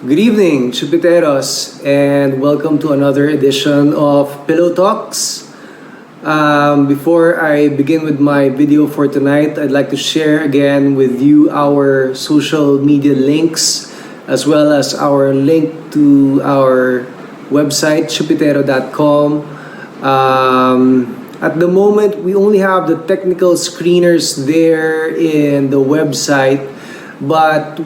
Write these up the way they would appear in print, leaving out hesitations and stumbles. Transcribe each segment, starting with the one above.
Good evening, Tsupiteros, and welcome to another edition of Pillow Talks. Before I begin with my video for tonight, I'd like to share again with you our social media links as well as our link to our website, tsupitero.com. At the moment, we only have the technical screeners there in the website, but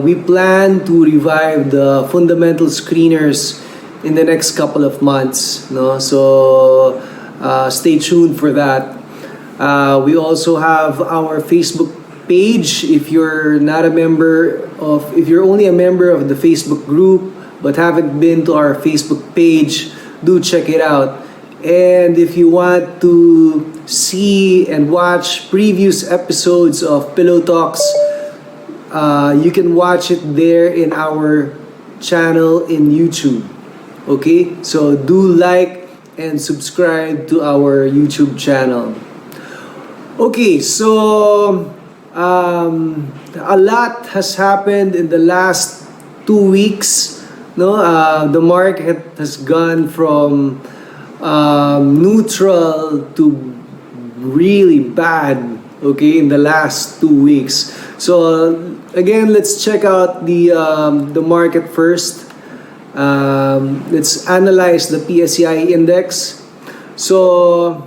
we plan to revive the fundamental screeners in the next couple of months. No? So stay tuned for that. We also have our Facebook page. If you're not a member of, if you're only a member of the Facebook group but haven't been to our Facebook page, do check it out. And if you want to see and watch previous episodes of Pillow Talks, you can watch it there in our channel in YouTube. Okay, so do like and subscribe to our YouTube channel. Okay, so a lot has happened in the last 2 weeks. No, the market has gone from neutral to really bad. Okay, in the last 2 weeks. So again, let's check out the market first. Let's analyze the PSCI index. So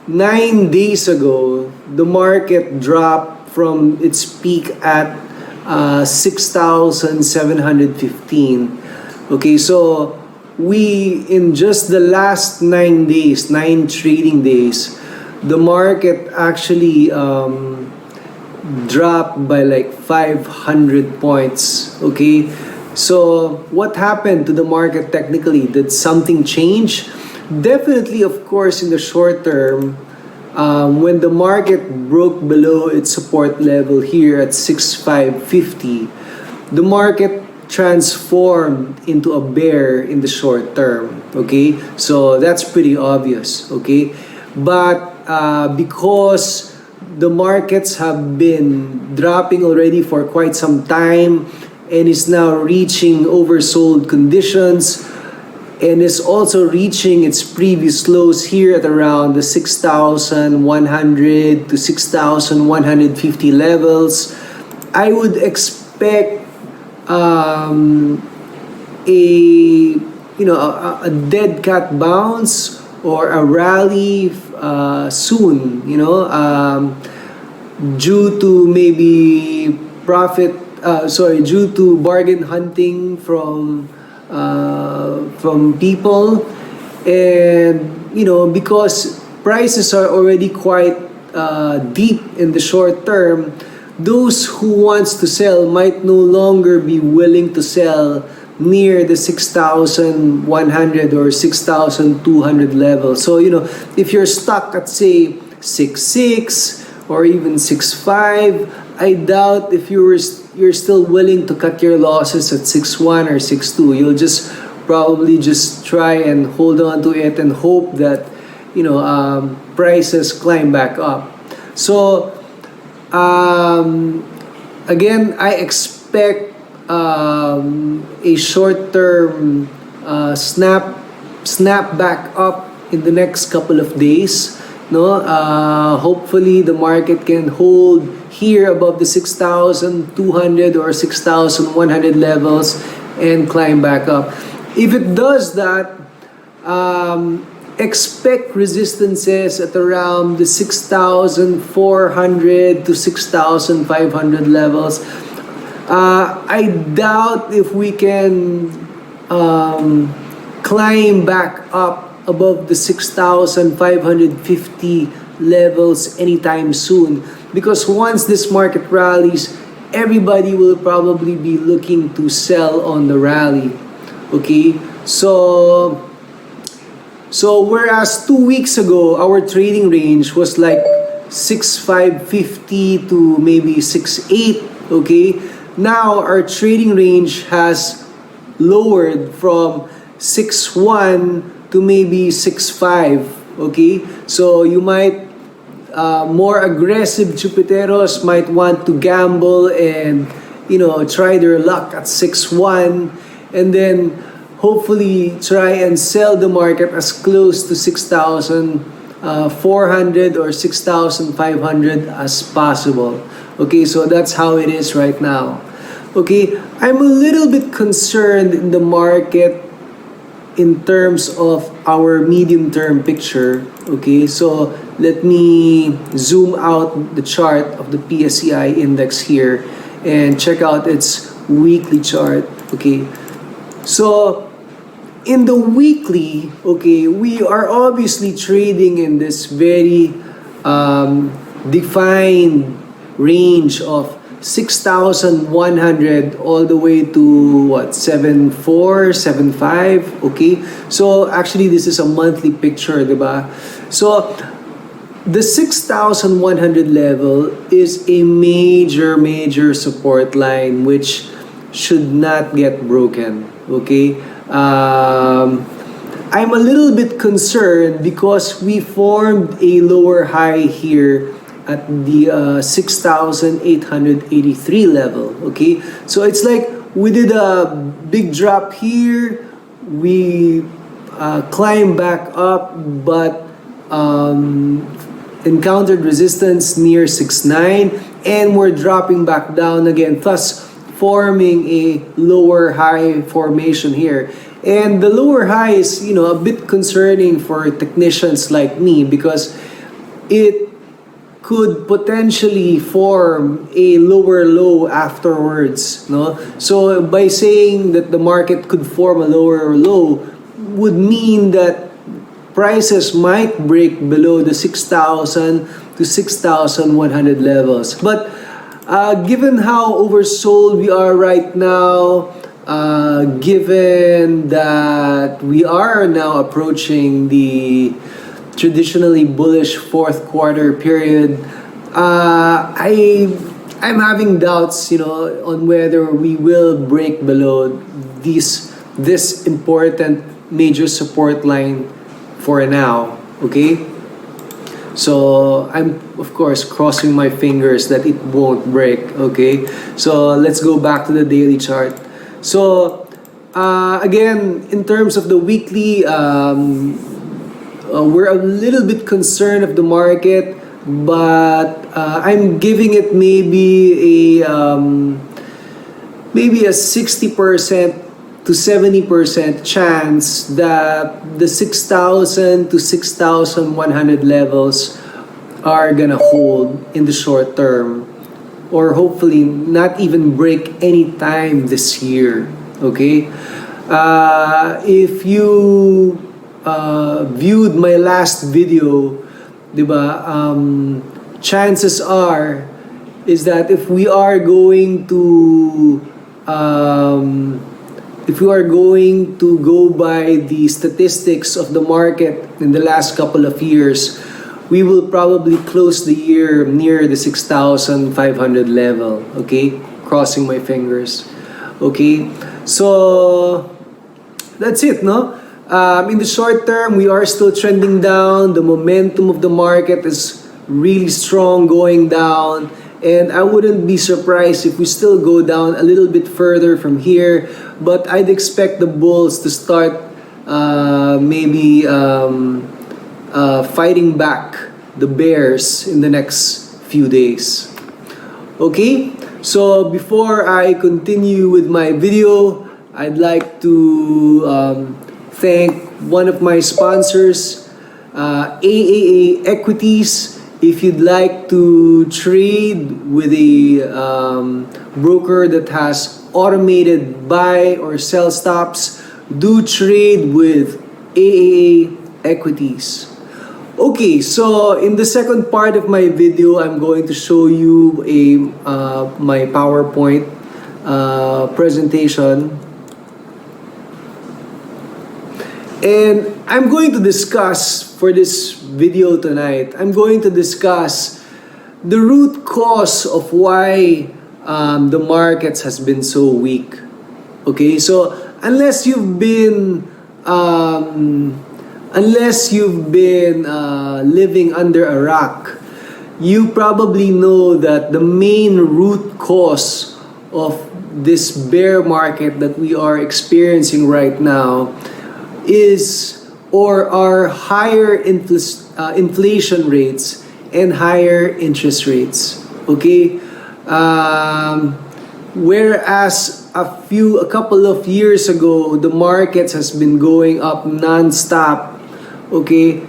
9 days ago, the market dropped from its peak at 6,715. Okay, so we in just the last 9 days, 9 trading days, the market actually dropped by like 500 points. Okay, so what happened to the market technically? Did something change? Definitely, of course, in the short term, when the market broke below its support level here at 6,550, the market transformed into a bear in the short term. Okay, so that's pretty obvious. Okay, but because the markets have been dropping already for quite some time and is now reaching oversold conditions and is also reaching its previous lows here at around the 6,100 to 6,150 levels, I would expect a dead cat bounce or a rally soon, due to maybe due to bargain hunting from people, and because prices are already quite deep in the short term, those who wants to sell might no longer be willing to sell near the 6,100 or 6,200 level. So, if you're stuck at say 6.6 or even 6.5, I doubt if you're still willing to cut your losses at 6.1 or 6.2. You'll just probably just try and hold on to it and hope that prices climb back up. So again, I expect a short-term snap back up in the next couple of days. Hopefully the market can hold here above the 6,200 or 6,100 levels and climb back up. If it does that, expect resistances at around the 6,400 to 6,500 levels. I doubt if we can climb back up above the 6,550 levels anytime soon, because once this market rallies, everybody will probably be looking to sell on the rally. Okay, so whereas 2 weeks ago our trading range was like 6,550 to maybe 6,800, okay, now our trading range has lowered from 6,100 to maybe 6,500, okay. So you might more aggressive Tsupiteros might want to gamble and try their luck at 6,100, and then hopefully try and sell the market as close to 6,400 or 6,500 as possible. Okay, so that's how it is right now. Okay, I'm a little bit concerned in the market in terms of our medium-term picture. Okay, so let me zoom out the chart of the PSCI index here and check out its weekly chart. Okay, so in the weekly, okay, we are obviously trading in this very defined range of 6,100 all the way to what, 7,400, 7,500, okay? So actually this is a monthly picture, diba? So the 6,100 level is a major support line which should not get broken, okay? I'm a little bit concerned because we formed a lower high here at the 6,883 level, okay? So it's like we did a big drop here, we climbed back up, but encountered resistance near 6,900, and we're dropping back down again, thus forming a lower high formation here. And the lower high is, a bit concerning for technicians like me because it could potentially form a lower low afterwards, no? So by saying that the market could form a lower low would mean that prices might break below the 6,000 to 6,100 levels. But given how oversold we are right now, given that we are now approaching the traditionally bullish fourth quarter period, I'm having doubts, on whether we will break below this important major support line for now. Okay, so I'm of course crossing my fingers that it won't break. Okay, so let's go back to the daily chart. So again, in terms of the weekly, we're a little bit concerned of the market, but I'm giving it maybe a 60% to 70% chance that the 6,000 to 6,100 levels are gonna hold in the short term, or hopefully not even break any time this year. Okay, if you viewed my last video, diba? Chances are is that if we are going to go by the statistics of the market in the last couple of years, we will probably close the year near the 6,500 level. Okay, crossing my fingers. Okay, so that's it, no? In the short term, we are still trending down. The momentum of the market is really strong going down. And I wouldn't be surprised if we still go down a little bit further from here. But I'd expect the bulls to start fighting back the bears in the next few days. Okay? So before I continue with my video, I'd like to thank one of my sponsors, AAA Equities. If you'd like to trade with a broker that has automated buy or sell stops, do trade with AAA Equities. Okay, so in the second part of my video, I'm going to show you my PowerPoint presentation. And I'm going to discuss for this video tonight, I'm going to discuss the root cause of why the markets has been so weak. Okay, so unless you've been living under a rock, you probably know that the main root cause of this bear market that we are experiencing right now is or are higher inflation rates and higher interest rates. Okay, whereas a couple of years ago the markets has been going up non-stop, okay,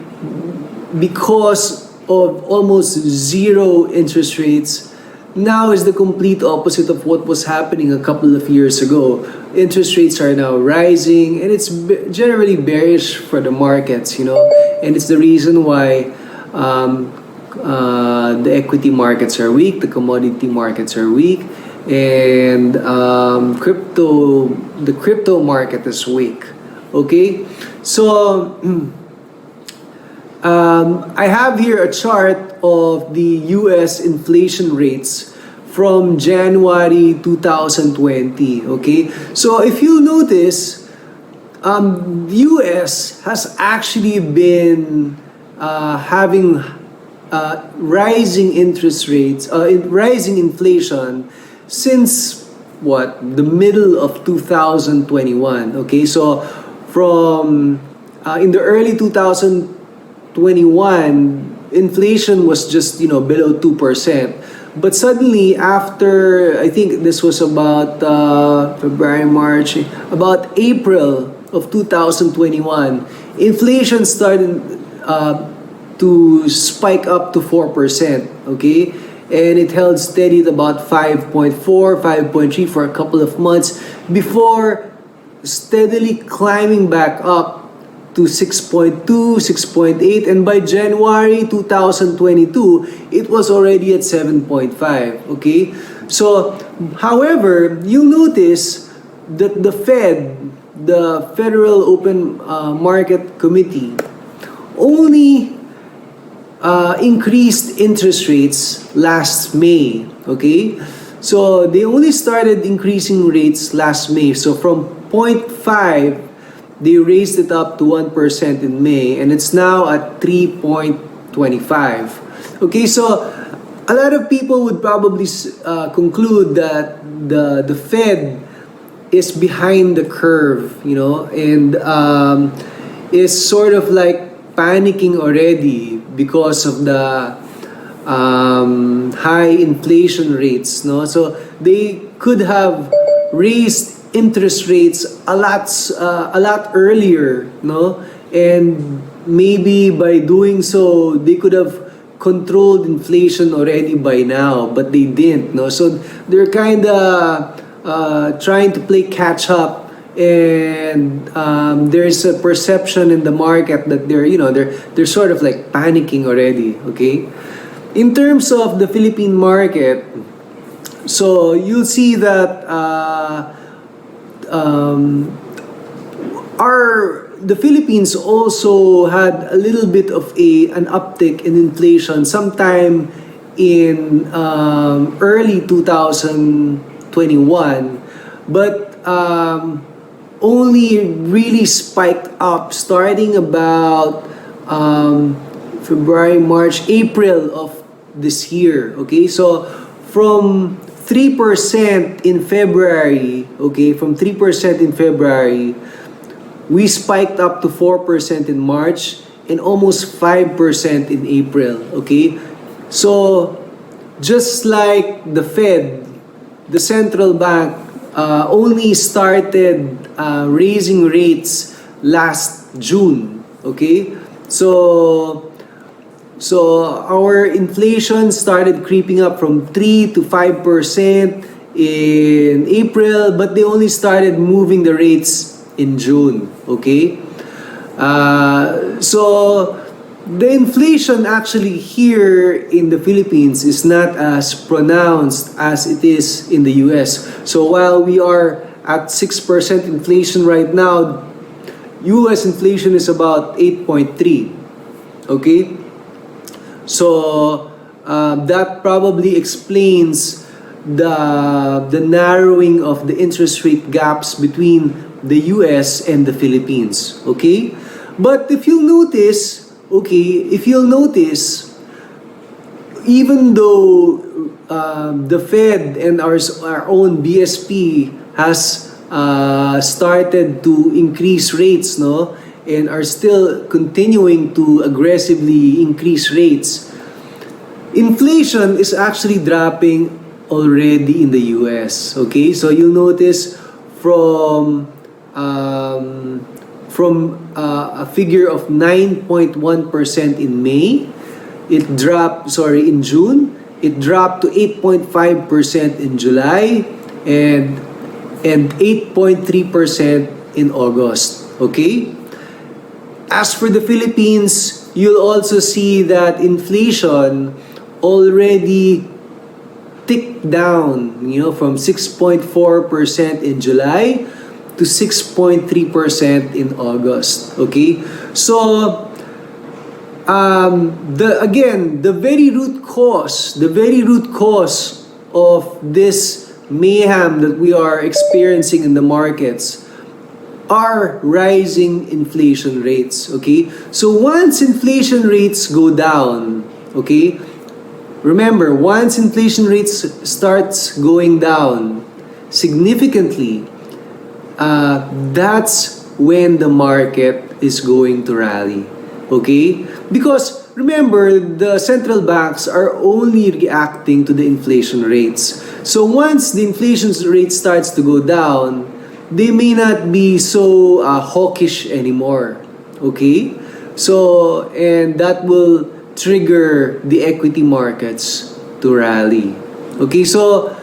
because of almost zero interest rates. Now is the complete opposite of what was happening a couple of years ago. Interest rates are now rising, and it's generally bearish for the markets, and it's the reason why the equity markets are weak, the commodity markets are weak, and the crypto market is weak. Okay, so I have here a chart of the U.S. inflation rates from January 2020. Okay, so if you notice, U.S. has actually been having rising interest rates, rising inflation since the middle of 2021. Okay, so from in the early 2021, inflation was just below 2%. But suddenly, after, I think this was about February, March, about April of 2021, inflation started to spike up to 4%, okay? And it held steady at about 5.4, 5.3 for a couple of months before steadily climbing back up to 6.2, 6.8, and by January 2022, it was already at 7.5, okay? So, however, you'll notice that the Federal Open Market Committee, only increased interest rates last May, okay? So, they only started increasing rates last May. So, from 0.5, they raised it up to 1% in May, and it's now at 3.25. Okay, so a lot of people would probably conclude that the Fed is behind the curve, and is sort of like panicking already because of the high inflation rates. No, so they could have raised interest rates a lot earlier, no, and maybe by doing so they could have controlled inflation already by now, but they didn't, no. So they're kind of trying to play catch up, and there's a perception in the market that they're sort of like panicking already. Okay, in terms of the Philippine market, so you'll see that the Philippines also had a little bit of an uptick in inflation sometime in early 2021, but only really spiked up starting about February, March, April of this year. Okay, so from 3% in February, we spiked up to 4% in March and almost 5% in April, okay? So, just like the Fed, the central bank only started raising rates last June, okay? So our inflation started creeping up from 3 to 5% in April, but they only started moving the rates in June, okay? So the inflation actually here in the Philippines is not as pronounced as it is in the US. So while we are at 6% inflation right now, US inflation is about 8.3. Okay? So that probably explains the narrowing of the interest rate gaps between the US and the Philippines. Okay? But if you'll notice, even though the Fed and our own BSP has started to increase rates, no, and are still continuing to aggressively increase rates, inflation is actually dropping already in the US. Okay, so you'll notice from a figure of 9.1% in May, in June, it dropped to 8.5% in July, and 8.3% in August. Okay? As for the Philippines, you'll also see that inflation already ticked down, from 6.4% in July to 6.3% in August. Okay? So the very root cause of this mayhem that we are experiencing in the markets are rising inflation rates. Okay? So once inflation rates go down, okay? Remember, once inflation rates starts going down significantly, that's when the market is going to rally. Okay? Because remember, the central banks are only reacting to the inflation rates. So once the inflation rate starts to go down, they may not be so hawkish anymore. Okay? So, and that will trigger the equity markets to rally. Okay? So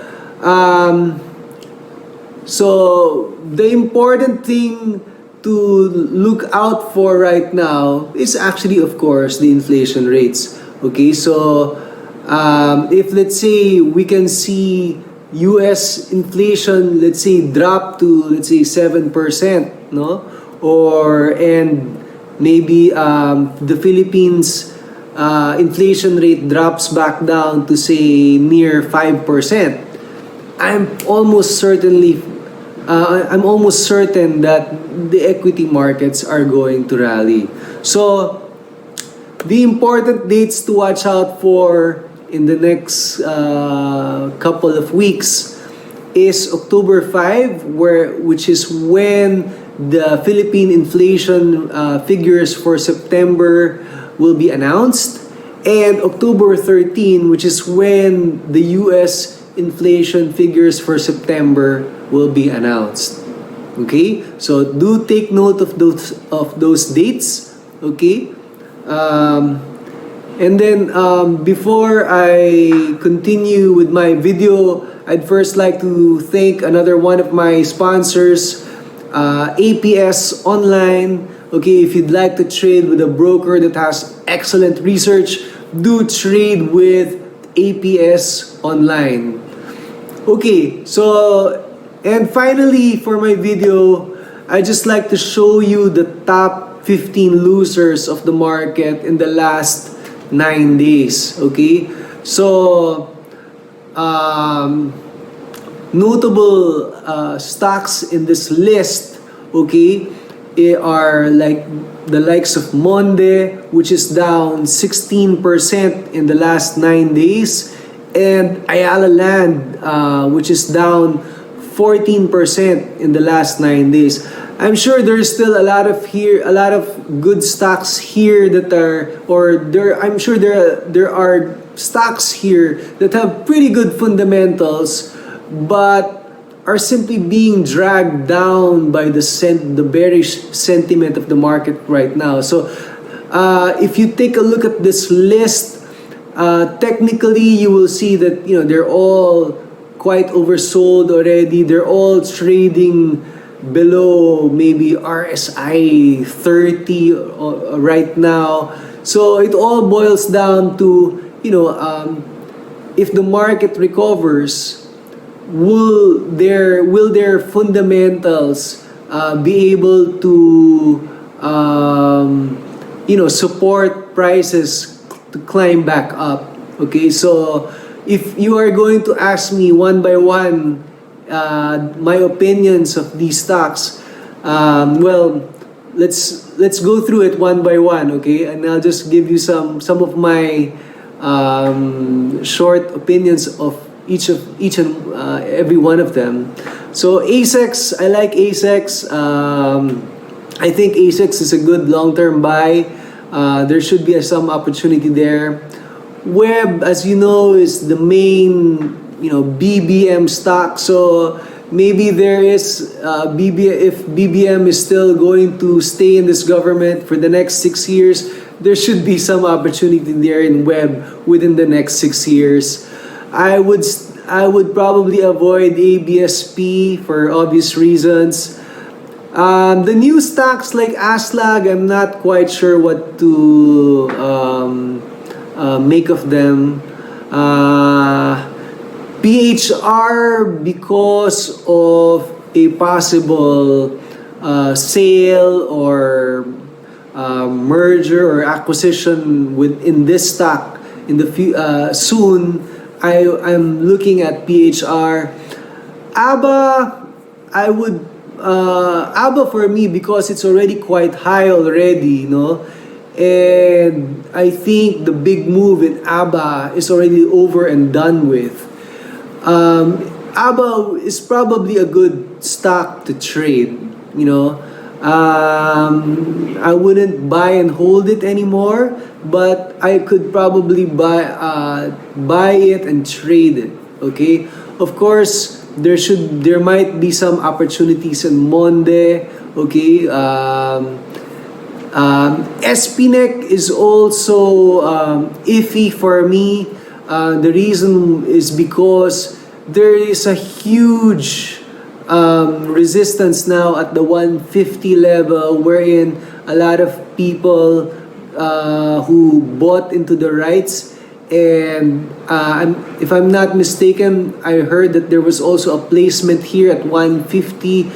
the important thing to look out for right now is actually, of course, the inflation rates. Okay, so if let's say we can see US inflation, let's say, drop to, let's say, 7%, no? And maybe the Philippines inflation rate drops back down to, say, near 5%. I'm almost certain that the equity markets are going to rally. So the important dates to watch out for in the next couple of weeks is October 5, which is when the Philippine inflation figures for September will be announced, and October 13, which is when the US inflation figures for September will be announced. Okay? So do take note of those dates. Okay? And then before I continue with my video, I'd first like to thank another one of my sponsors, APS Online. Okay, if you'd like to trade with a broker that has excellent research, do trade with APS Online. Okay, so, and finally for my video, I just like to show you the top 15 losers of the market in the last 9 days. Okay, so notable stocks in this list, okay, are like the likes of Monde, which is down 16% in the last 9 days, and Ayala Land, which is down 14% in the last 9 days. I'm sure there's still a lot of good stocks here that are, I'm sure there are stocks here that have pretty good fundamentals, but are simply being dragged down by the bearish sentiment of the market right now. So if you take a look at this list, technically you will see that they're all quite oversold already. They're all trading below maybe RSI 30 right now. So it all boils down to, if the market recovers, will their fundamentals be able to support prices to climb back up? Okay, so if you are going to ask me one by one my opinions of these stocks, well, let's go through it one by one, okay? And I'll just give you some of my short opinions of each and every one of them. So ASEX, I like ASEX. I think ASEX is a good long-term buy. There should be some opportunity there. Web, as you know, is the main BBM stock. So maybe there is if BBM is still going to stay in this government for the next 6 years, there should be some opportunity there in web within the next 6 years. I would probably avoid ABSP for obvious reasons. The new stocks like Aslag, I'm not quite sure what to make of them. PHR, because of a possible sale or merger or acquisition within this stock in the soon, I'm looking at PHR. ABA, I would ABA for me, because it's already quite high already, and I think the big move in ABA is already over and done with. ABA is probably a good stock to trade. I wouldn't buy and hold it anymore, but I could probably buy it and trade it. Okay, of course there might be some opportunities in Monde. Okay, SPNEC is also iffy for me. The reason is because there is a huge resistance now at the 150 level, wherein a lot of people who bought into the rights, and if I'm not mistaken, I heard that there was also a placement here at 150,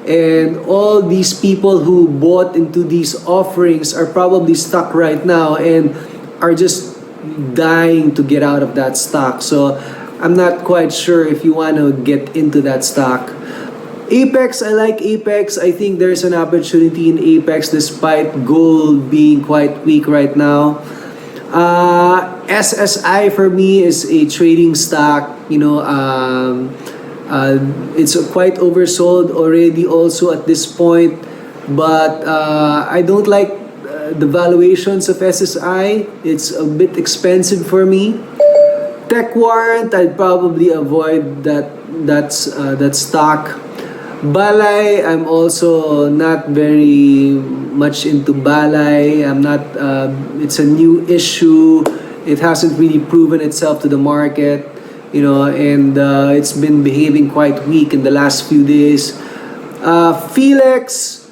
and all these people who bought into these offerings are probably stuck right now and are just dying to get out of that stock. So I'm not quite sure if you want to get into that stock. Apex, I like Apex. I think there's an opportunity in Apex despite gold being quite weak right now. SSI for me is a trading stock. It's quite oversold already also at this point. But I don't like the valuations of SSI. It's a bit expensive for me. Tech Warrant, I'd probably avoid that stock. Balay, I'm also not very much into Balay. I'm not. It's a new issue. It hasn't really proven itself to the market, and it's been behaving quite weak in the last few days. Felix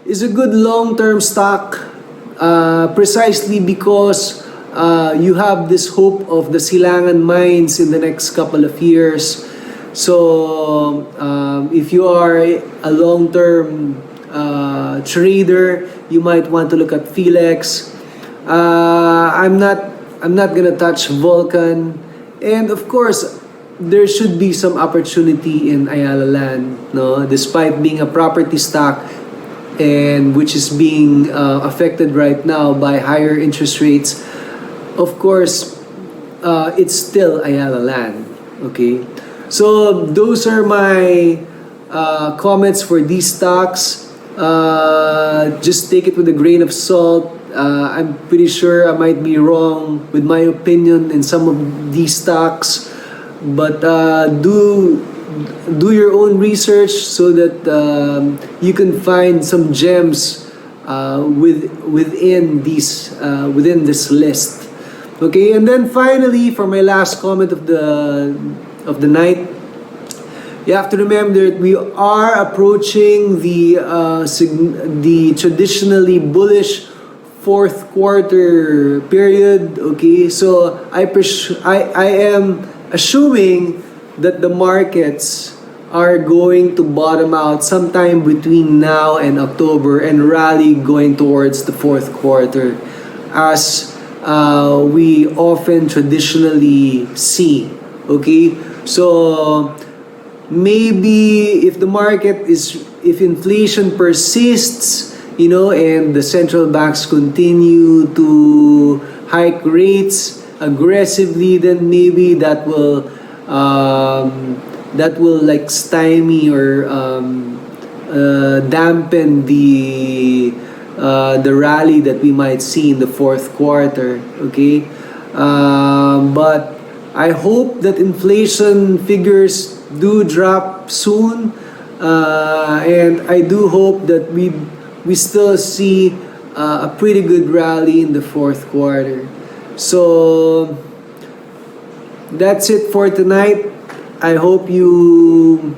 is a good long-term stock, precisely because you have this hope of the Silangan mines in the next couple of years. So if you are a long-term trader, you might want to look at Felix. I'm not gonna touch Vulcan, and of course, there should be some opportunity in Ayala Land, no? Despite being a property stock, and which is being affected right now by higher interest rates. Of course, it's still Ayala Land. Okay. So those are my comments for these stocks. Just take it with a grain of salt. I'm pretty sure I might be wrong with my opinion in some of these stocks, but do your own research so that you can find some gems within this list. Okay, and then finally, for my last comment of the night, You have to remember that we are approaching the traditionally bullish fourth quarter period. Okay, so I am assuming that the markets are going to bottom out sometime between now and October and rally going towards the fourth quarter, as we often traditionally see. Okay, so maybe if inflation persists, and the central banks continue to hike rates aggressively, then maybe that will like stymie or dampen the rally that we might see in the fourth quarter. Okay, but I hope that inflation figures do drop soon, and I do hope that we still see a pretty good rally in the fourth quarter. So that's it for tonight. I hope you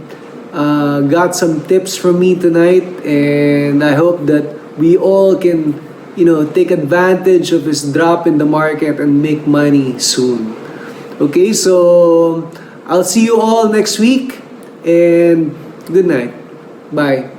got some tips from me tonight, and I hope that we all can, take advantage of this drop in the market and make money soon. Okay, so I'll see you all next week, and good night. Bye.